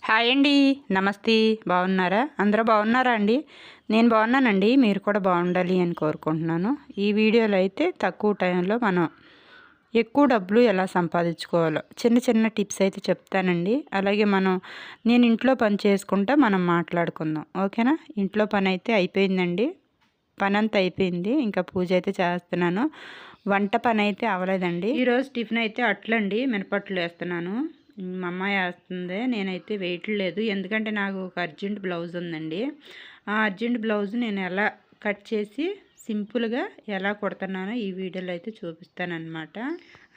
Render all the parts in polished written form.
Hi అండి. నమస్తే. బాగున్నారా? అందరూ బాగున్నారా అండి? నేను బాగున్నానండి. మీరు కూడా బాగుండాలి అని కోరుకుంటున్నాను. ఈ వీడియోలో అయితే తక్కువ టైంలో మనం ఎక్కువ డబ్బులు ఎలా సంపాదించుకోవాలో చిన్న చిన్న టిప్స్ అయితే చెప్తానండి. అలాగే నేను ఇంట్లో పని చేసుకుంటా మనం మాట్లాడుకుందాం. ఓకేనా? ఇంట్లో పని అయితే అయిపోయిందండి. పనంతా అయిపోయింది. ఇంకా పూజ అయితే చేస్తున్నాను. వంట పని అయితే అవ్వలేదండి. ఈరోజు టిఫిన్ అయితే అట్లండి, మినపట్లు వేస్తున్నాను. మా అమ్మాయి వేస్తుంది. నేనైతే వేయట్లేదు, ఎందుకంటే నాకు ఒక అర్జెంట్ బ్లౌజ్ ఉందండి. ఆ అర్జెంట్ బ్లౌజ్ నేను ఎలా కట్ చేసి సింపుల్గా ఎలా కుడుతున్నానో ఈ వీడియోలో అయితే చూపిస్తానన్నమాట.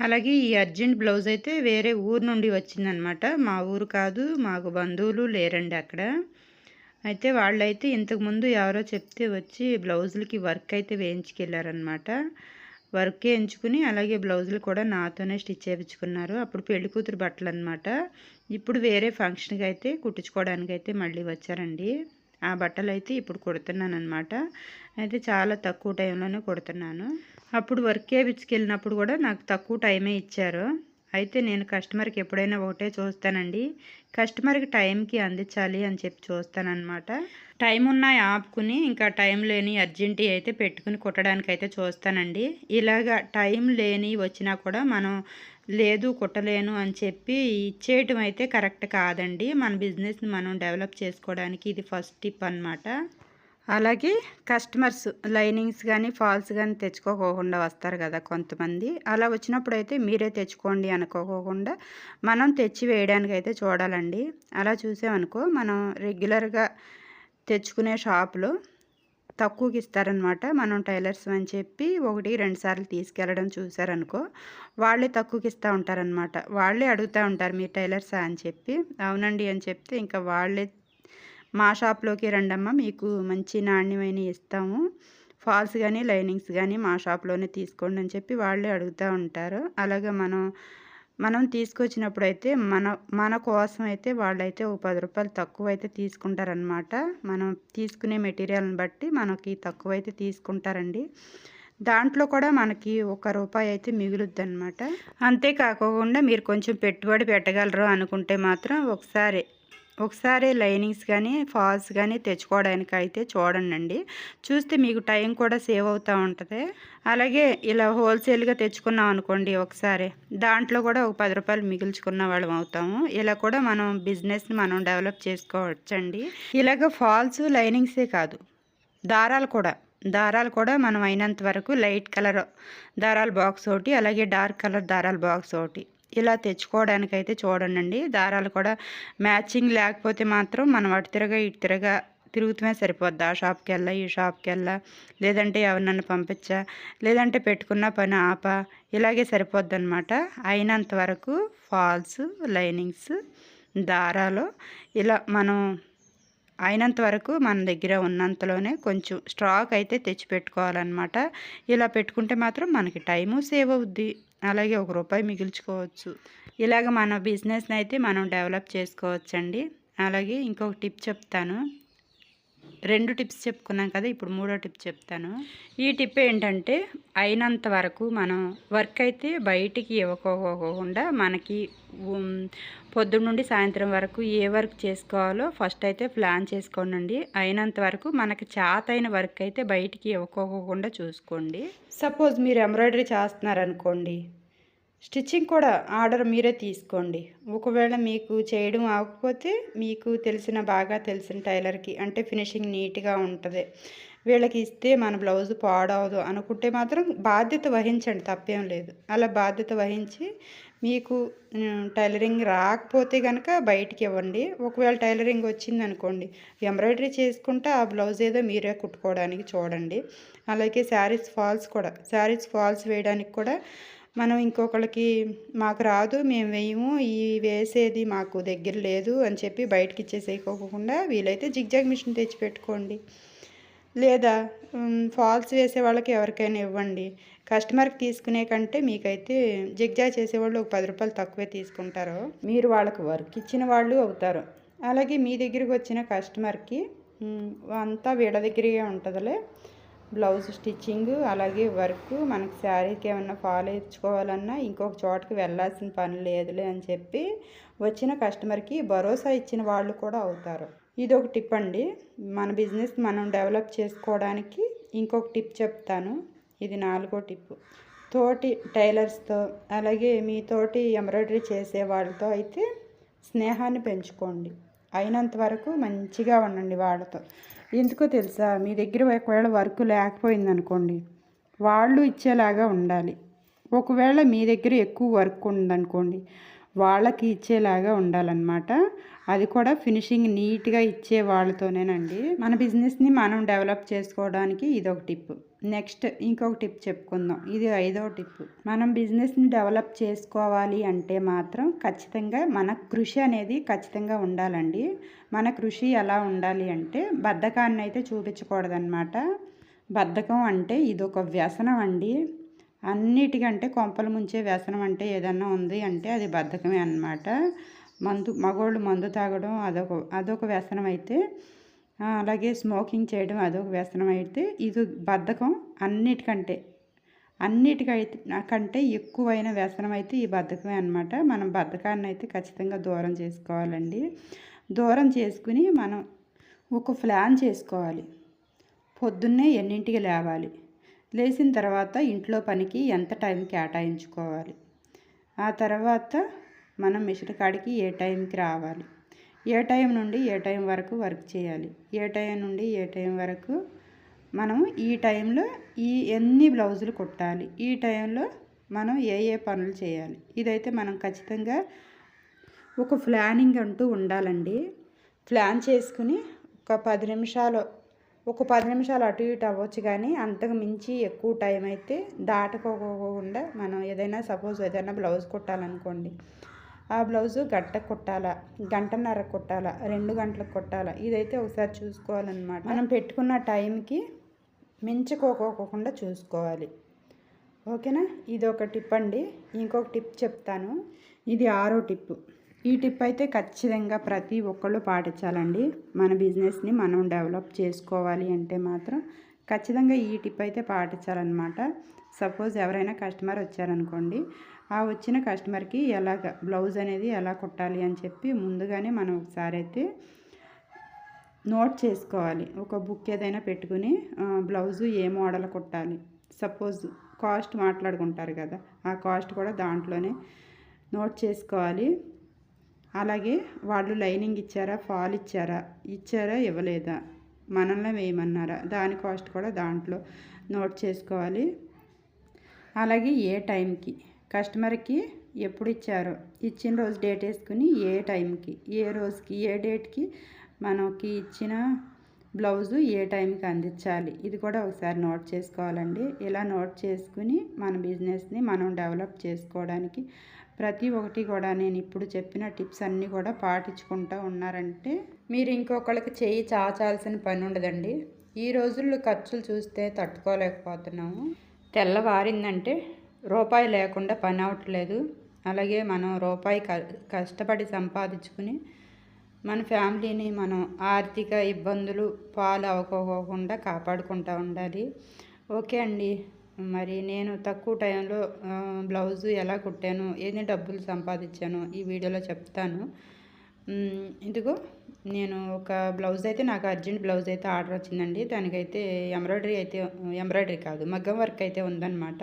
అలాగే ఈ అర్జెంట్ బ్లౌజ్ అయితే వేరే ఊరు నుండి వచ్చిందనమాట. మా ఊరు కాదు, మాకు బంధువులు లేరండి అక్కడ. అయితే వాళ్ళైతే ఇంతకుముందు ఎవరో చెప్తే వచ్చి బ్లౌజులకి వర్క్ అయితే వేయించుకెళ్ళారనమాట. వర్క్ వేయించుకుని అలాగే బ్లౌజులు కూడా నాతోనే స్టిచ్ చేయించుకున్నారు. అప్పుడు పెళ్లి కూతురు బట్టలు అనమాట. ఇప్పుడు వేరే ఫంక్షన్కి అయితే కుట్టించుకోవడానికి అయితే మళ్ళీ వచ్చారండి. ఆ బట్టలు అయితే ఇప్పుడు కుడుతున్నాను అనమాట. అయితే చాలా తక్కువ టైంలోనే కుడుతున్నాను. అప్పుడు వర్క్ వేయించుకెళ్ళినప్పుడు కూడా నాకు తక్కువ టైమే ఇచ్చారు. అయితే నేను కస్టమర్కి ఎప్పుడైనా ఒకటే చూస్తానండి, కస్టమర్కి టైంకి అందించాలి అని చెప్పి చూస్తానన్నమాట. టైం ఉన్న ఆపుకుని ఇంకా టైం లేని అర్జెంటీ అయితే పెట్టుకుని కుట్టడానికి అయితే చూస్తానండి. ఇలాగా టైం లేని వచ్చినా కూడా మనం లేదు కుట్టలేను అని చెప్పి ఇచ్చేయటం అయితే కరెక్ట్ కాదండి. మన బిజినెస్ని మనం డెవలప్ చేసుకోవడానికి ఇది ఫస్ట్ టిప్ అన్నమాట. అలాగే కస్టమర్స్ లైనింగ్స్ కానీ ఫాల్స్ కానీ తెచ్చుకోకుండా వస్తారు కదా కొంతమంది. అలా వచ్చినప్పుడు అయితే మీరే తెచ్చుకోండి అనుకోకుండా మనం తెచ్చి వేయడానికి అయితే చూడాలండి. అలా చూసామనుకో మనం రెగ్యులర్గా తెచ్చుకునే షాపులో తక్కువకి ఇస్తారనమాట. మనం టైలర్స్ అని చెప్పి 1-2 సార్లు తీసుకెళ్ళడం చూసారనుకో వాళ్ళే తక్కువకి ఇస్తూ ఉంటారనమాట. వాళ్ళే అడుగుతూ ఉంటారు, మీరు టైలర్సా అని చెప్పి. అవునండి అని చెప్తే ఇంకా వాళ్ళే మా షాప్లోకి రండమ్మా, మీకు మంచి నాణ్యమైనవి ఇస్తాము, ఫాల్స్ కానీ లైనింగ్స్ కానీ మా షాప్లోనే తీసుకోండి అని చెప్పి వాళ్ళే అడుగుతూ ఉంటారు. అలాగే మనం తీసుకొచ్చినప్పుడు అయితే మన కోసం అయితే వాళ్ళైతే ఒక 10 రూపాయలు తక్కువ అయితే తీసుకుంటారనమాట. మనం తీసుకునే మెటీరియల్ని బట్టి మనకి తక్కువ అయితే తీసుకుంటారండి. దాంట్లో కూడా మనకి ₹1 అయితే మిగులుద్ది అనమాట. అంతేకాకుండా మీరు కొంచెం పెట్టుబడి పెట్టగలరు అనుకుంటే మాత్రం ఒకసారి లైనింగ్స్ కానీ ఫాల్స్ కానీ తెచ్చుకోవడానికి అయితే చూడండి. చూస్తే మీకు టైం కూడా సేవ్ అవుతూ ఉంటుంది. అలాగే ఇలా హోల్సేల్గా తెచ్చుకున్నాం అనుకోండి ఒకసారి, దాంట్లో కూడా ఒక రూ. 10 మిగిల్చుకున్న వాళ్ళం అవుతాము. ఇలా కూడా మనం బిజినెస్ని మనం డెవలప్ చేసుకోవచ్చండి. ఇలాగ ఫాల్స్ లైనింగ్సే కాదు, దారాలు కూడా మనం అయినంత వరకు లైట్ కలర్ దారాల బాక్స్ ఒకటి, అలాగే డార్క్ కలర్ దారాల బాక్స్ ఒకటి ఇలా తెచ్చుకోవడానికి అయితే చూడండి. దారాలు కూడా మ్యాచింగ్ లేకపోతే మాత్రం మనం అటు తిరగా తిరుగుతూనే సరిపోద్ది. ఆ షాప్కి వెళ్ళా, ఈ షాప్కి వెళ్ళా, లేదంటే ఎవరినన్ను పంపించా, లేదంటే పెట్టుకున్న పని ఆపా, ఇలాగే సరిపోద్ది అనమాట. అయినంత వరకు ఫాల్స్ లైనింగ్స్ దారాలు ఇలా మనం అయినంత వరకు మన దగ్గర ఉన్నంతలోనే కొంచెం స్టాక్ అయితే తెచ్చి పెట్టుకోవాలన్నమాట. ఇలా పెట్టుకుంటే మాత్రం మనకి టైము సేవ్ అవుద్ది, అలాగే ₹1 మిగిల్చుకోవచ్చు. ఇలాగ మన బిజినెస్ని అయితే మనం డెవలప్ చేసుకోవచ్చండి. అలాగే ఇంకొక టిప్ చెప్తాను. 2 టిప్స్ చెప్పుకున్నాం కదా, ఇప్పుడు 3వ టిప్ చెప్తాను. ఈ టిప్ ఏంటంటే, అయినంత వరకు మనం వర్క్ అయితే బయటికి ఇవ్వకోకుండా మనకి పొద్దున్న నుండి సాయంత్రం వరకు ఏ వర్క్ చేసుకోవాలో ఫస్ట్ అయితే ప్లాన్ చేసుకోండి. అయినంత వరకు మనకి చేతైన వర్క్ అయితే బయటికి ఇవ్వకోకుండా చూసుకోండి. సపోజ్ మీరు ఎంబ్రాయిడరీ చేస్తున్నారనుకోండి, స్టిచ్చింగ్ కూడా ఆర్డర్ మీరే తీసుకోండి. ఒకవేళ మీకు చేయడం అవ్వకపోతే మీకు బాగా తెలిసిన టైలర్కి, అంటే ఫినిషింగ్ నీట్గా ఉంటుంది, వీళ్ళకి ఇస్తే మన బ్లౌజ్ పాడవదు అనుకుంటే మాత్రం బాధ్యత వహించండి, తప్పేం లేదు. అలా బాధ్యత వహించి మీకు టైలరింగ్ రాకపోతే కనుక బయటికి ఇవ్వండి. ఒకవేళ టైలరింగ్ వచ్చిందనుకోండి, ఎంబ్రాయిడరీ చేసుకుంటే ఆ బ్లౌజ్ ఏదో మీరే కుట్టుకోవడానికి చూడండి. అలాగే శారీస్ ఫాల్స్ వేయడానికి కూడా మనం ఇంకొకళ్ళకి మాకు రాదు, మేము వేయము, ఈ వేసేది మాకు దగ్గర లేదు అని చెప్పి బయటకి ఇచ్చేసేయకోకుండా వీలైతే జిగ్జాగ్ మిషన్ తెచ్చి పెట్టుకోండి. లేదా ఫాల్స్ వేసే వాళ్ళకి ఎవరికైనా ఇవ్వండి. కస్టమర్కి తీసుకునే కంటే మీకైతే జిగ్జాగ్ చేసేవాళ్ళు ఒక ₹10 తక్కువే తీసుకుంటారు. మీరు వాళ్ళకి వర్క్ ఇచ్చిన వాళ్ళు అవుతారు. అలాగే మీ దగ్గరికి వచ్చిన కస్టమర్కి అంతా వీళ్ళ దగ్గరే ఉంటుందిలే, బ్లౌజ్ స్టిచ్చింగ్ అలాగే వర్క్ మనకి శారీకి ఏమన్నా ఫాలో ఇచ్చుకోవాలన్నా ఇంకొక చోటకి వెళ్ళాల్సిన పని లేదులే అని చెప్పి వచ్చిన కస్టమర్కి భరోసా ఇచ్చిన వాళ్ళు కూడా అవుతారు. ఇది ఒక టిప్ అండి. మన బిజినెస్ మనం డెవలప్ చేసుకోవడానికి ఇంకొక టిప్ చెప్తాను. ఇది 4వ టిప్. తోటి టైలర్స్తో అలాగే మీ తోటి ఎంబ్రాయిడరీ చేసే వాళ్ళతో అయితే స్నేహాన్ని పెంచుకోండి. అయినంత వరకు మంచిగా ఉండండి వాళ్ళతో. ఎందుకో తెలుసా, మీ దగ్గర ఒకవేళ వర్క్ లేకపోయిందనుకోండి, వాళ్ళు ఇచ్చేలాగా ఉండాలి. ఒకవేళ మీ దగ్గర ఎక్కువ వర్క్ ఉందనుకోండి, వాళ్ళకి ఇచ్చేలాగా ఉండాలన్నమాట. అది కూడా ఫినిషింగ్ నీట్గా ఇచ్చే వాళ్ళతోనేనండి మన బిజినెస్ని మనం డెవలప్ చేసుకోవడానికి ఇదొక టిప్. నెక్స్ట్ ఇంకొక టిప్ చెప్పుకుందాం. ఇది 5వ టిప్. మనం బిజినెస్ని డెవలప్ చేసుకోవాలి అంటే మాత్రం ఖచ్చితంగా మన కృషి అనేది ఖచ్చితంగా ఉండాలండి. మన కృషి ఎలా ఉండాలి అంటే బద్ధకాన్ని అయితే చూపించకూడదన్నమాట. బద్ధకం అంటే ఇదొక వ్యసనం అండి. అన్నిటికంటే కొంపలు ముంచే వ్యసనం అంటే ఏదన్నా ఉంది అంటే అది బద్ధకమే అన్నమాట. మగోళ్ళు మందు తాగడం అదొక వ్యసనం అయితే, అలాగే స్మోకింగ్ చేయడం అదొక వ్యసనం అయితే, ఇది బద్ధకం అన్నిటికంటే ఎక్కువైన వ్యసనం అయితే ఈ బద్ధకమే అన్నమాట. మనం బద్ధకాన్ని అయితే ఖచ్చితంగా దూరం చేసుకోవాలండి. దూరం చేసుకుని మనం ఒక ప్లాన్ చేసుకోవాలి. పొద్దున్నే ఎన్నింటికి లేవాలి, లేచిన తర్వాత ఇంట్లో పనికి ఎంత టైం కేటాయించుకోవాలి, ఆ తర్వాత మనం మిషన్ కాడికి ఏ టైంకి రావాలి, ఏ టైం నుండి ఏ టైం వరకు వర్క్ చేయాలి, ఏ టైం నుండి ఏ టైం వరకు మనం ఈ టైంలో ఎన్ని బ్లౌజులు కుట్టాలి, ఈ టైంలో మనం ఏ పనులు చేయాలి. ఇదైతే మనం ఖచ్చితంగా ఒక ప్లానింగ్ అంటూ ఉండాలండి. ప్లాన్ చేసుకుని ఒక 10 నిమిషాలు అటు ఇటు అవ్వచ్చు, కానీ అంతకు మించి ఎక్కువ టైం అయితే దాటుకోకుండా మనం ఏదైనా బ్లౌజ్ కుట్టాలనుకోండి, ఆ బ్లౌజు గంటకు కుట్టాలా, గంటన్నర కుట్టాలా, 2 గంటలకు కుట్టాలా, ఇదైతే ఒకసారి చూసుకోవాలన్నమాట. మనం పెట్టుకున్న టైంకి మించుకోకుండా చూసుకోవాలి. ఓకేనా? ఇది ఒక టిప్ అండి. ఇంకొక టిప్ చెప్తాను. ఇది 6వ టిప్. ఈ టిప్ అయితే ఖచ్చితంగా ప్రతి ఒక్కళ్ళు పాటించాలండి. మన బిజినెస్ని మనం డెవలప్ చేసుకోవాలి అంటే మాత్రం ఖచ్చితంగా ఈ టిప్ అయితే పాటించాలన్నమాట. సపోజ్ ఎవరైనా కస్టమర్ వచ్చారనుకోండి, ఆ వచ్చిన కస్టమర్కి బ్లౌజ్ అనేది ఎలా కుట్టాలి అని చెప్పి ముందుగానే మనం ఒకసారి అయితే నోట్ చేసుకోవాలి. ఒక బుక్ ఏదైనా పెట్టుకుని బ్లౌజు ఏ మోడల్ కుట్టాలి, సపోజ్ కాస్ట్ మాట్లాడుకుంటారు కదా, ఆ కాస్ట్ కూడా దాంట్లోనే నోట్ చేసుకోవాలి. అలాగే వాళ్ళు లైనింగ్ ఇచ్చారా, ఫాల్ ఇచ్చారా ఇవ్వలేదా, మనల్ని వేయమన్నారా, దాని కాస్ట్ కూడా దాంట్లో నోట్ చేసుకోవాలి. అలాగే ఏ టైంకి కస్టమర్కి ఎప్పుడు ఇచ్చారో ఇచ్చిన రోజు డేట్ వేసుకుని ఏ టైంకి, ఏ రోజుకి, ఏ డేట్కి మనకి ఇచ్చిన బ్లౌజు ఏ టైంకి అందించాలి, ఇది కూడా ఒకసారి నోట్ చేసుకోవాలండి. ఇలా నోట్ చేసుకుని మన బిజినెస్ని మనం డెవలప్ చేసుకోవడానికి ప్రతి ఒక్కటి కూడా నేను ఇప్పుడు చెప్పిన టిప్స్ అన్నీ కూడా పాటించుకుంటూ ఉన్నారంటే మీరు ఇంకొకళ్ళకి చేయి చాచాల్సిన పని ఉండదండి. ఈ రోజుల్లో ఖర్చులు చూస్తే తట్టుకోలేకపోతున్నాము. తెల్లవారిందంటే రూపాయి లేకుండా పని అవ్వట్లేదు. అలాగే మనం రూపాయి కష్టపడి సంపాదించుకుని మన ఫ్యామిలీని మనం ఆర్థిక ఇబ్బందులు పాలు అవ్వకోకుండా కాపాడుకుంటూ ఉండాలి. ఓకే అండి. మరి నేను తక్కువ టైంలో బ్లౌజు ఎలా కుట్టాను, ఎన్ని డబ్బులు సంపాదించాను ఈ వీడియోలో చెప్తాను. నేను ఒక బ్లౌజ్ అయితే నాకు అర్జెంట్ బ్లౌజ్ అయితే ఆర్డర్ వచ్చిందండి. దానికైతే ఎంబ్రాయిడరీ కాదు, మగ్గం వర్క్ అయితే ఉందన్నమాట.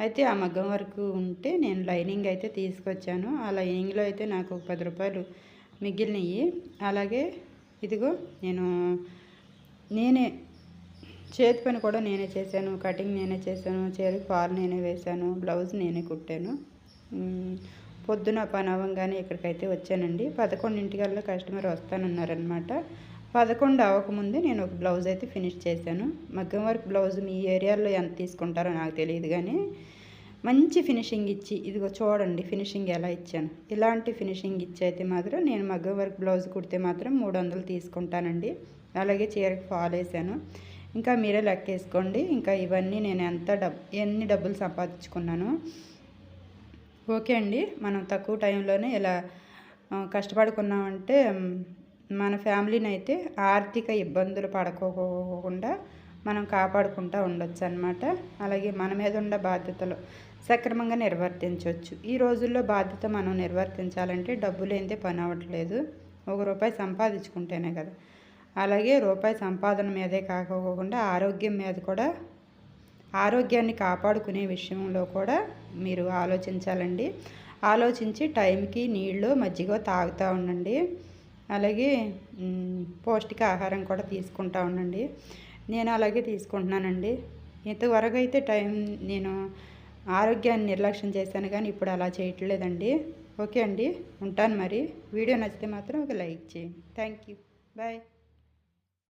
అయితే ఆ మగ్గం వర్క్ ఉంటే నేను లైనింగ్ అయితే తీసుకొచ్చాను. ఆ లైనింగ్లో అయితే నాకు 10 రూపాయలు మిగిలినవి. అలాగే నేనే చేతి పని కూడా నేనే చేశాను, కటింగ్ నేనే చేశాను, చీరకి ఫాల్ నేనే వేశాను, బ్లౌజ్ నేనే కుట్టాను. పొద్దున పని అవ్వగానే ఇక్కడికైతే వచ్చానండి. 11 కస్టమర్ వస్తానన్నారనమాట. 11 అవ్వకముందే నేను ఒక బ్లౌజ్ అయితే ఫినిష్ చేశాను. మగ్గం వర్క్ బ్లౌజ్ మీ ఏరియాలో ఎంత తీసుకుంటారో నాకు తెలియదు, కానీ మంచి ఫినిషింగ్ ఇచ్చి చూడండి ఫినిషింగ్ ఎలా ఇచ్చాను. ఇలాంటి ఫినిషింగ్ ఇచ్చి అయితే మాత్రం నేను మగ్గం వర్క్ బ్లౌజ్ కుడితే మాత్రం 300 తీసుకుంటానండి. అలాగే చీరకి ఫాల్ వేసాను. ఇంకా మీరే లెక్కేసుకోండి. ఇంకా ఇవన్నీ నేను ఎన్ని డబ్బులు సంపాదించుకున్నాను. ఓకే అండి. మనం తక్కువ టైంలోనే ఇలా కష్టపడుకున్నామంటే మన ఫ్యామిలీని అయితే ఆర్థిక ఇబ్బందులు పడుకోకుండా మనం కాపాడుకుంటూ ఉండొచ్చు అన్నమాట. అలాగే మన మీద ఉన్న బాధ్యతలు సక్రమంగా నిర్వర్తించవచ్చు. ఈ రోజుల్లో బాధ్యత మనం నిర్వర్తించాలంటే డబ్బు లేనిదే పని అవ్వట్లేదు. ₹1 సంపాదించుకుంటేనే కదా. అలాగే రూపాయి సంపాదన మీదే కాకోకుండా ఆరోగ్యం మీద కూడా, ఆరోగ్యాన్ని కాపాడుకునే విషయంలో కూడా మీరు ఆలోచించాలండి. ఆలోచించి టైంకి నీళ్ళు మజ్జిగ తాగుతూ ఉండండి. అలాగే పౌష్టికాహారం కూడా తీసుకుంటూ ఉండండి. నేను అలాగే తీసుకుంటున్నానండి. ఇంతవరకు అయితే నేను ఆరోగ్యాన్ని నిర్లక్ష్యం చేశాను, కానీ ఇప్పుడు అలా చేయట్లేదండి. ఓకే అండి, ఉంటాను మరి. వీడియో నచ్చితే మాత్రం ఒక లైక్ చేయండి. Thank you. బాయ్.